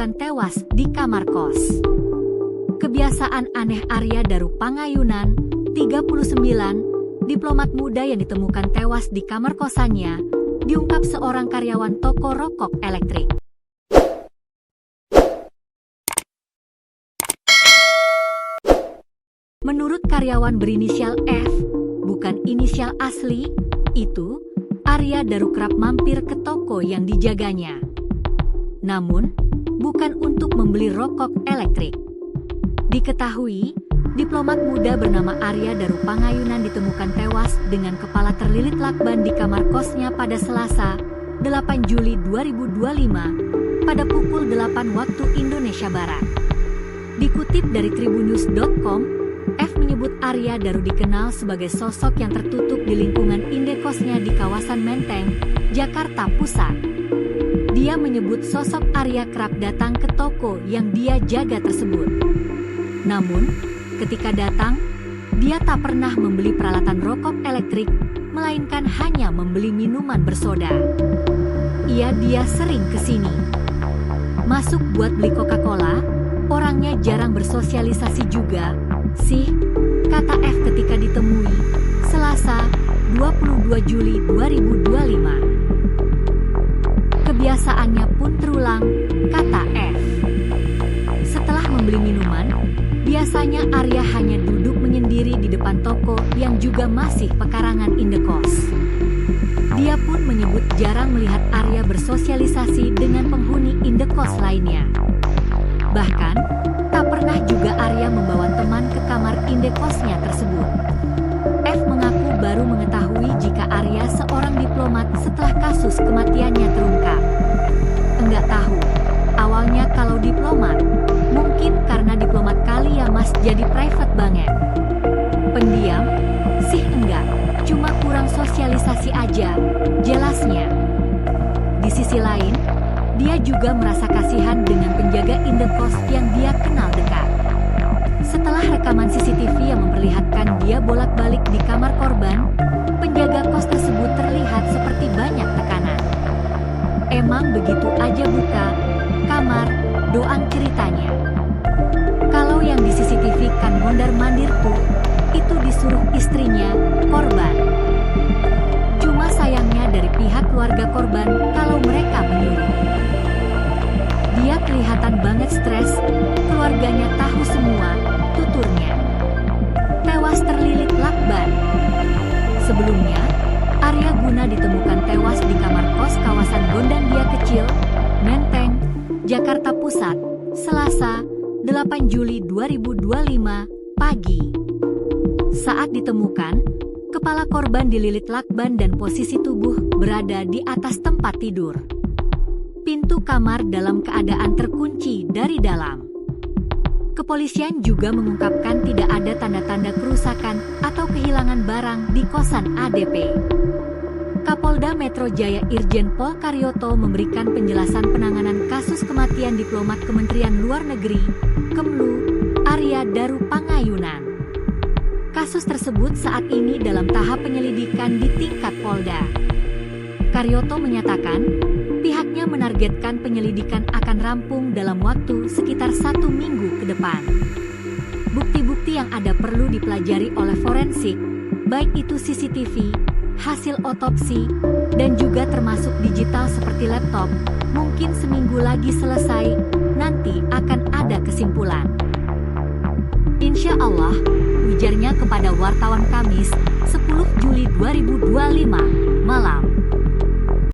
ditemukan tewas di kamar kos. Kebiasaan aneh Arya Daru Pangayunan, 39, diplomat muda yang ditemukan tewas di kamar kosannya, diungkap seorang karyawan toko rokok elektrik. Menurut karyawan berinisial F, bukan inisial asli, itu, Arya Daru kerap mampir ke toko yang dijaganya. Namun, bukan untuk membeli rokok elektrik. Diketahui, diplomat muda bernama Arya Daru Pangayunan ditemukan tewas dengan kepala terlilit lakban di kamar kosnya pada Selasa, 8 Juli 2025, pada pukul 8 waktu Indonesia Barat. Dikutip dari tribunnews.com, F menyebut Arya Daru dikenal sebagai sosok yang tertutup di lingkungan indekosnya di kawasan Menteng, Jakarta Pusat. Dia menyebut sosok Arya kerap datang ke toko yang dia jaga tersebut. Namun, ketika datang, dia tak pernah membeli peralatan rokok elektrik, melainkan hanya membeli minuman bersoda. Dia sering ke sini. Masuk buat beli Coca-Cola, orangnya jarang bersosialisasi juga, sih, kata F ketika ditemui, Selasa, 22 Juli 2025. Kebiasaannya pun terulang, kata F. Setelah membeli minuman, biasanya Arya hanya duduk menyendiri di depan toko yang juga masih pekarangan indekos. Dia pun menyebut jarang melihat Arya bersosialisasi dengan penghuni indekos lainnya. Bahkan, tak pernah juga Arya membawa teman ke kamar indekosnya tersebut. F mengaku baru mengetahui jika Arya seorang diplomat setelah kasus kematiannya terungkap. Enggak tahu, awalnya kalau diplomat, mungkin karena diplomat kali ya mas jadi private banget. Pendiam, sih enggak, cuma kurang sosialisasi aja, jelasnya. Di sisi lain, dia juga merasa kasihan dengan penjaga indekos yang dia kenal dekat. Setelah rekaman CCTV yang memperlihatkan dia bolak-balik di kamar korban, penjaga kos tersebut terlihat seperti banyak tekanan. Emang begitu aja buka kamar, doang ceritanya. Kalau yang di CCTV kan mondar-mandir tuh, itu disuruh istrinya, korban. Cuma sayangnya dari pihak keluarga korban kalau mereka menyuruh. Dia kelihatan banget stres, keluarganya tahu semua, tuturnya. Tewas terlilit lakban. Sebelumnya, Arya Guna ditemukan tewas di kamar kos kawasan Gondangdia Kecil, Menteng, Jakarta Pusat, Selasa, 8 Juli 2025, pagi. Saat ditemukan, kepala korban dililit lakban dan posisi tubuh berada di atas tempat tidur. Pintu kamar dalam keadaan terkunci dari dalam. Kepolisian juga mengungkapkan tidak ada tanda-tanda kerusakan atau kehilangan barang di kosan ADP. Kapolda Metro Jaya Irjen Pol Karyoto memberikan penjelasan penanganan kasus kematian diplomat Kementerian Luar Negeri, Kemlu, Arya Daru Pangayunan. Kasus tersebut saat ini dalam tahap penyelidikan di tingkat Polda. Karyoto menyatakan, pihaknya menargetkan penyelidikan akan rampung dalam waktu sekitar 1 minggu ke depan. Bukti-bukti yang ada perlu dipelajari oleh forensik, baik itu CCTV, hasil otopsi, dan juga termasuk digital seperti laptop, mungkin seminggu lagi selesai, nanti akan ada kesimpulan. Insya Allah, ujarnya kepada wartawan Kamis, 10 Juli 2025, malam.